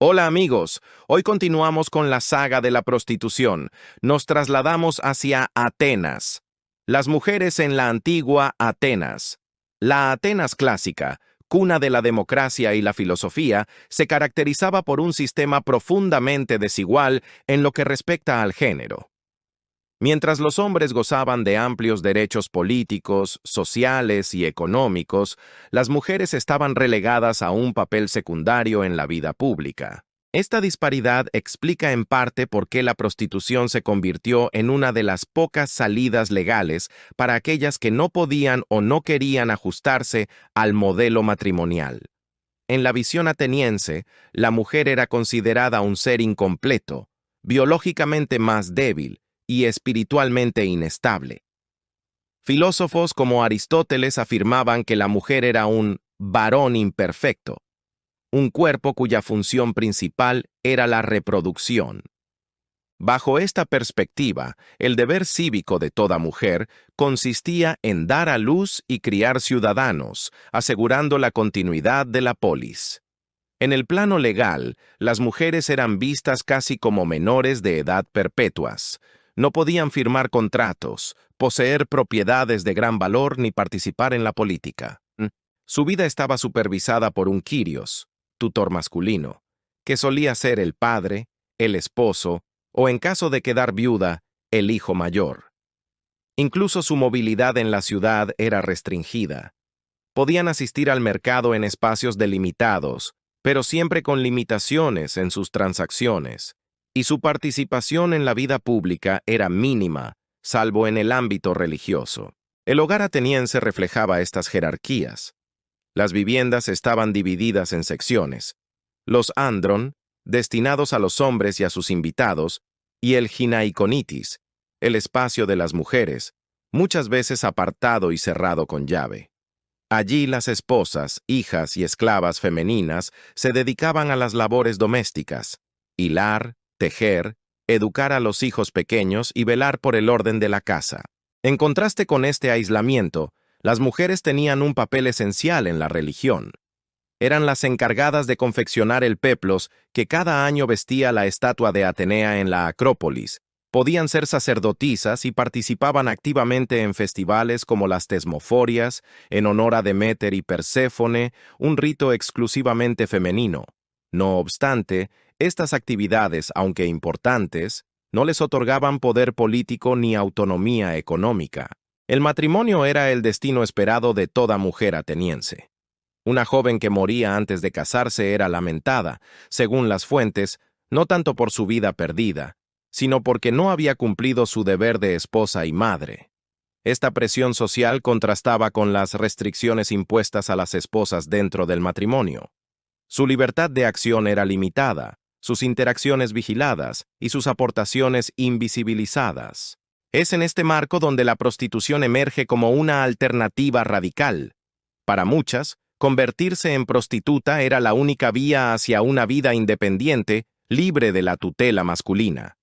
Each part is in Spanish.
Hola amigos, hoy continuamos con la saga de la prostitución. Nos trasladamos hacia Atenas. Las mujeres en la antigua Atenas. La Atenas clásica, cuna de la democracia y la filosofía, se caracterizaba por un sistema profundamente desigual en lo que respecta al género. Mientras los hombres gozaban de amplios derechos políticos, sociales y económicos, las mujeres estaban relegadas a un papel secundario en la vida pública. Esta disparidad explica en parte por qué la prostitución se convirtió en una de las pocas salidas legales para aquellas que no podían o no querían ajustarse al modelo matrimonial. En la visión ateniense, la mujer era considerada un ser incompleto, biológicamente más débil, y espiritualmente inestable. Filósofos como Aristóteles afirmaban que la mujer era un varón imperfecto, un cuerpo cuya función principal era la reproducción. Bajo esta perspectiva, el deber cívico de toda mujer consistía en dar a luz y criar ciudadanos, asegurando la continuidad de la polis. En el plano legal, las mujeres eran vistas casi como menores de edad perpetuas. No podían firmar contratos, poseer propiedades de gran valor ni participar en la política. Su vida estaba supervisada por un quirios, tutor masculino, que solía ser el padre, el esposo o, en caso de quedar viuda, el hijo mayor. Incluso su movilidad en la ciudad era restringida. Podían asistir al mercado en espacios delimitados, pero siempre con limitaciones en sus transacciones, y su participación en la vida pública era mínima, salvo en el ámbito religioso. El hogar ateniense reflejaba estas jerarquías. Las viviendas estaban divididas en secciones: los andron, destinados a los hombres y a sus invitados, y el ginaikonitis, el espacio de las mujeres, muchas veces apartado y cerrado con llave. Allí las esposas, hijas y esclavas femeninas se dedicaban a las labores domésticas: hilar, tejer, educar a los hijos pequeños y velar por el orden de la casa. En contraste con este aislamiento, las mujeres tenían un papel esencial en la religión. Eran las encargadas de confeccionar el peplos que cada año vestía la estatua de Atenea en la Acrópolis. Podían ser sacerdotisas y participaban activamente en festivales como las tesmoforias, en honor a Deméter y Perséfone, un rito exclusivamente femenino. No obstante, estas actividades, aunque importantes, no les otorgaban poder político ni autonomía económica. El matrimonio era el destino esperado de toda mujer ateniense. Una joven que moría antes de casarse era lamentada, según las fuentes, no tanto por su vida perdida, sino porque no había cumplido su deber de esposa y madre. Esta presión social contrastaba con las restricciones impuestas a las esposas dentro del matrimonio. Su libertad de acción era limitada, sus interacciones vigiladas y sus aportaciones invisibilizadas. Es en este marco donde la prostitución emerge como una alternativa radical. Para muchas, convertirse en prostituta era la única vía hacia una vida independiente, libre de la tutela masculina.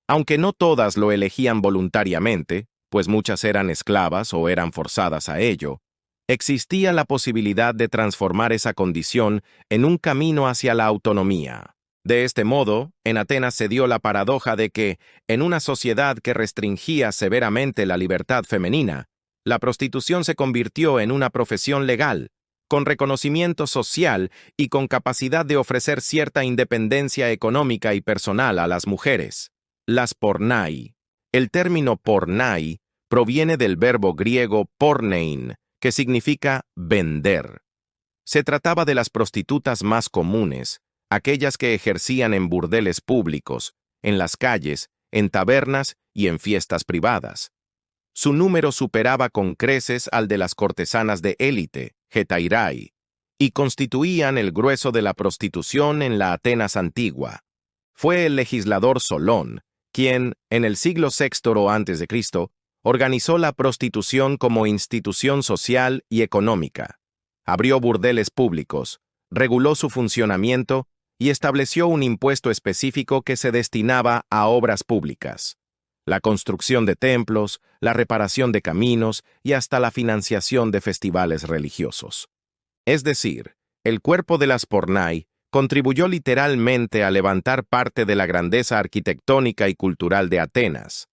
Aunque no todas lo elegían voluntariamente, pues muchas eran esclavas o eran forzadas a ello, existía la posibilidad de transformar esa condición en un camino hacia la autonomía. De este modo, en Atenas se dio la paradoja de que, en una sociedad que restringía severamente la libertad femenina, la prostitución se convirtió en una profesión legal, con reconocimiento social y con capacidad de ofrecer cierta independencia económica y personal a las mujeres. Las pornai. El término pornai proviene del verbo griego pornein, que significa vender. Se trataba de las prostitutas más comunes, aquellas que ejercían en burdeles públicos, en las calles, en tabernas y en fiestas privadas. Su número superaba con creces al de las cortesanas de élite, hetairai, y constituían el grueso de la prostitución en la Atenas antigua. Fue el legislador Solón quien, en el siglo VI a.C., organizó la prostitución como institución social y económica. Abrió burdeles públicos, reguló su funcionamiento y estableció un impuesto específico que se destinaba a obras públicas: la construcción de templos, la reparación de caminos y hasta la financiación de festivales religiosos. Es decir, el cuerpo de las pornai contribuyó literalmente a levantar parte de la grandeza arquitectónica y cultural de Atenas.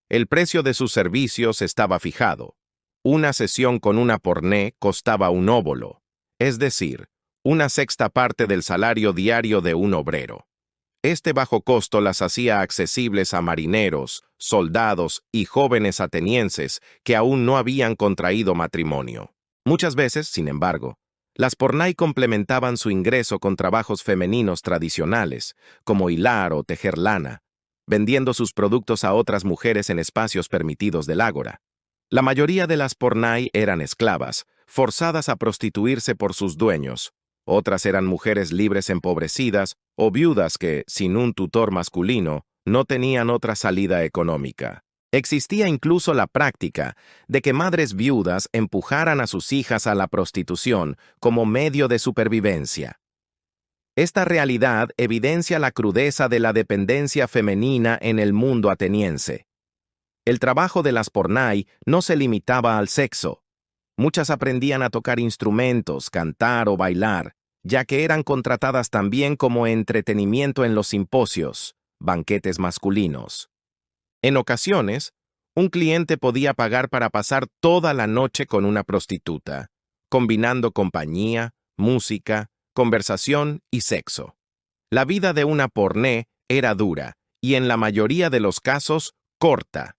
El precio de sus servicios estaba fijado. Una sesión con una porné costaba un óbolo, es decir, una sexta parte del salario diario de un obrero. Este bajo costo las hacía accesibles a marineros, soldados y jóvenes atenienses que aún no habían contraído matrimonio. Muchas veces, sin embargo, las pornai complementaban su ingreso con trabajos femeninos tradicionales, como hilar o tejer lana, vendiendo sus productos a otras mujeres en espacios permitidos del ágora. La mayoría de las pornai eran esclavas, forzadas a prostituirse por sus dueños. Otras eran mujeres libres empobrecidas o viudas que, sin un tutor masculino, no tenían otra salida económica. Existía incluso la práctica de que madres viudas empujaran a sus hijas a la prostitución como medio de supervivencia. Esta realidad evidencia la crudeza de la dependencia femenina en el mundo ateniense. El trabajo de las pornai no se limitaba al sexo. Muchas aprendían a tocar instrumentos, cantar o bailar, ya que eran contratadas también como entretenimiento en los simposios, banquetes masculinos. En ocasiones, un cliente podía pagar para pasar toda la noche con una prostituta, combinando compañía, música, conversación y sexo. La vida de una porné era dura y en la mayoría de los casos corta.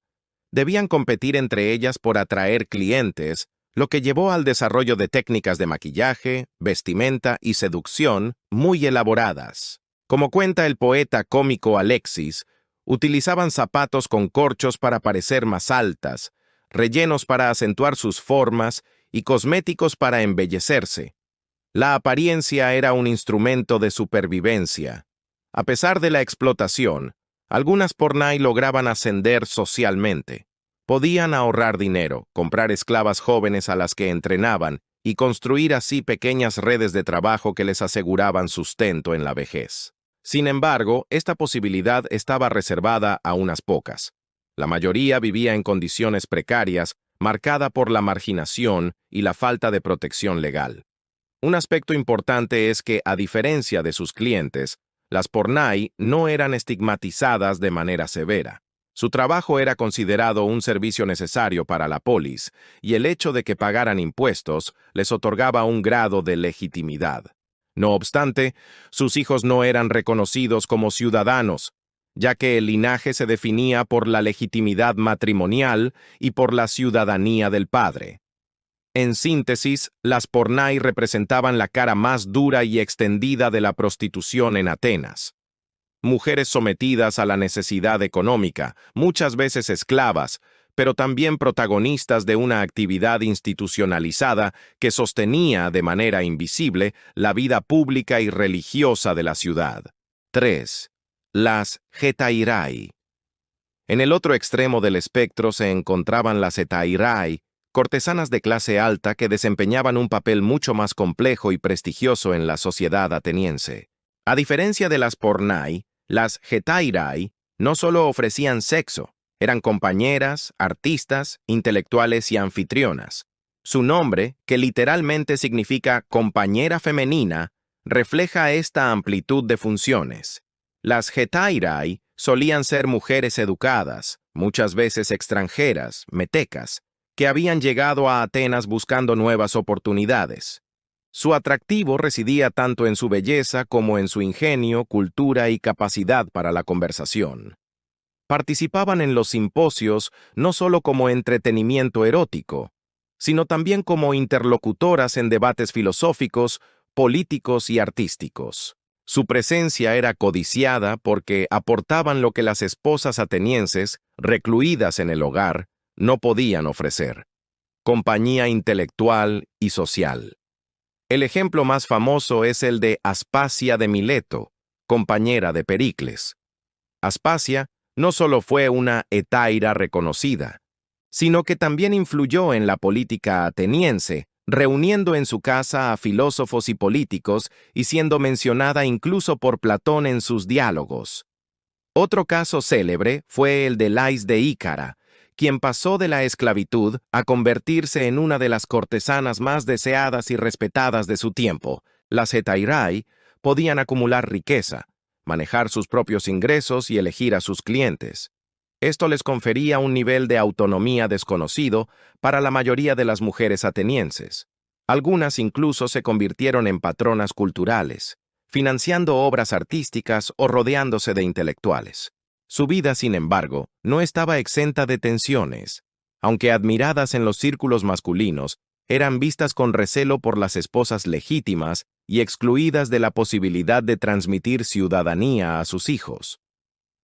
Debían competir entre ellas por atraer clientes, lo que llevó al desarrollo de técnicas de maquillaje, vestimenta y seducción muy elaboradas. Como cuenta el poeta cómico Alexis, utilizaban zapatos con corchos para parecer más altas, rellenos para acentuar sus formas y cosméticos para embellecerse. La apariencia era un instrumento de supervivencia. A pesar de la explotación, algunas pornai lograban ascender socialmente. Podían ahorrar dinero, comprar esclavas jóvenes a las que entrenaban y construir así pequeñas redes de trabajo que les aseguraban sustento en la vejez. Sin embargo, esta posibilidad estaba reservada a unas pocas. La mayoría vivía en condiciones precarias, marcada por la marginación y la falta de protección legal. Un aspecto importante es que, a diferencia de sus clientes, las pornai no eran estigmatizadas de manera severa. Su trabajo era considerado un servicio necesario para la polis, y el hecho de que pagaran impuestos les otorgaba un grado de legitimidad. No obstante, sus hijos no eran reconocidos como ciudadanos, ya que el linaje se definía por la legitimidad matrimonial y por la ciudadanía del padre. En síntesis, las pornai representaban la cara más dura y extendida de la prostitución en Atenas. Mujeres sometidas a la necesidad económica, muchas veces esclavas, pero también protagonistas de una actividad institucionalizada que sostenía de manera invisible la vida pública y religiosa de la ciudad. 3. Las hetairai. En el otro extremo del espectro se encontraban las hetairai, cortesanas de clase alta que desempeñaban un papel mucho más complejo y prestigioso en la sociedad ateniense. A diferencia de las pornai, las hetairai no solo ofrecían sexo, eran compañeras, artistas, intelectuales y anfitrionas. Su nombre, que literalmente significa compañera femenina, refleja esta amplitud de funciones. Las hetairai solían ser mujeres educadas, muchas veces extranjeras, metecas, que habían llegado a Atenas buscando nuevas oportunidades. Su atractivo residía tanto en su belleza como en su ingenio, cultura y capacidad para la conversación. Participaban en los simposios no solo como entretenimiento erótico, sino también como interlocutoras en debates filosóficos, políticos y artísticos. Su presencia era codiciada porque aportaban lo que las esposas atenienses, recluidas en el hogar, no podían ofrecer: compañía intelectual y social. El ejemplo más famoso es el de Aspasia de Mileto, compañera de Pericles. Aspasia no solo fue una hetaira reconocida, sino que también influyó en la política ateniense, reuniendo en su casa a filósofos y políticos y siendo mencionada incluso por Platón en sus diálogos. Otro caso célebre fue el de Lais de Ícara, quien pasó de la esclavitud a convertirse en una de las cortesanas más deseadas y respetadas de su tiempo. Las hetairai podían acumular riqueza, manejar sus propios ingresos y elegir a sus clientes. Esto les confería un nivel de autonomía desconocido para la mayoría de las mujeres atenienses. Algunas incluso se convirtieron en patronas culturales, financiando obras artísticas o rodeándose de intelectuales. Su vida, sin embargo, no estaba exenta de tensiones. Aunque admiradas en los círculos masculinos, eran vistas con recelo por las esposas legítimas y excluidas de la posibilidad de transmitir ciudadanía a sus hijos.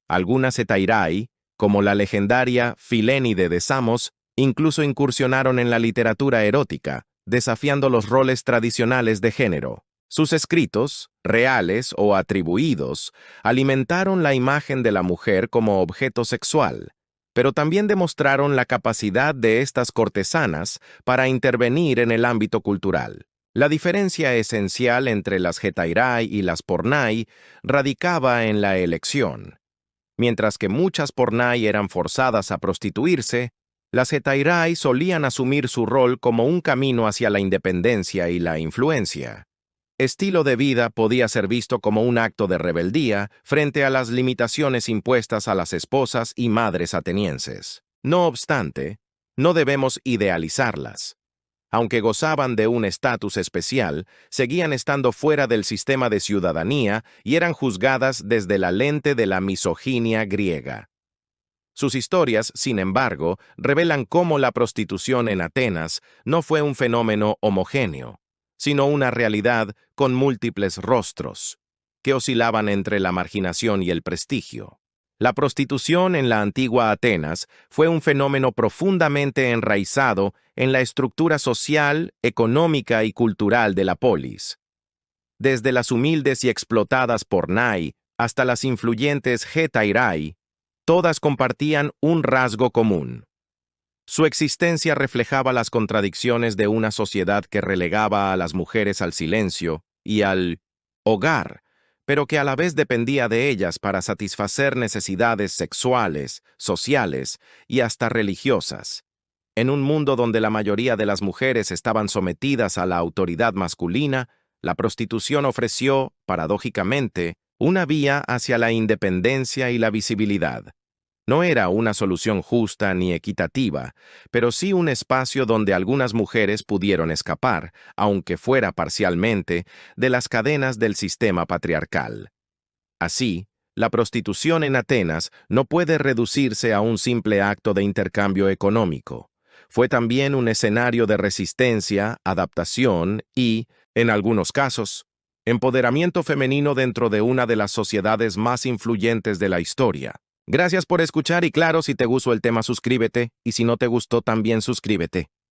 Algunas hetairai, como la legendaria Filénide de Samos, incluso incursionaron en la literatura erótica, desafiando los roles tradicionales de género. Sus escritos, reales o atribuidos, alimentaron la imagen de la mujer como objeto sexual, pero también demostraron la capacidad de estas cortesanas para intervenir en el ámbito cultural. La diferencia esencial entre las hetairai y las pornai radicaba en la elección. Mientras que muchas pornai eran forzadas a prostituirse, las hetairai solían asumir su rol como un camino hacia la independencia y la influencia. Estilo de vida podía ser visto como un acto de rebeldía frente a las limitaciones impuestas a las esposas y madres atenienses. No obstante, no debemos idealizarlas. Aunque gozaban de un estatus especial, seguían estando fuera del sistema de ciudadanía y eran juzgadas desde la lente de la misoginia griega. Sus historias, sin embargo, revelan cómo la prostitución en Atenas no fue un fenómeno homogéneo, sino una realidad con múltiples rostros, que oscilaban entre la marginación y el prestigio. La prostitución en la antigua Atenas fue un fenómeno profundamente enraizado en la estructura social, económica y cultural de la polis. Desde las humildes y explotadas pornai hasta las influyentes hetairai, todas compartían un rasgo común. Su existencia reflejaba las contradicciones de una sociedad que relegaba a las mujeres al silencio y al hogar, pero que a la vez dependía de ellas para satisfacer necesidades sexuales, sociales y hasta religiosas. En un mundo donde la mayoría de las mujeres estaban sometidas a la autoridad masculina, la prostitución ofreció, paradójicamente, una vía hacia la independencia y la visibilidad. No era una solución justa ni equitativa, pero sí un espacio donde algunas mujeres pudieron escapar, aunque fuera parcialmente, de las cadenas del sistema patriarcal. Así, la prostitución en Atenas no puede reducirse a un simple acto de intercambio económico. Fue también un escenario de resistencia, adaptación y, en algunos casos, empoderamiento femenino dentro de una de las sociedades más influyentes de la historia. Gracias por escuchar y claro, si te gustó el tema suscríbete y si no te gustó también suscríbete.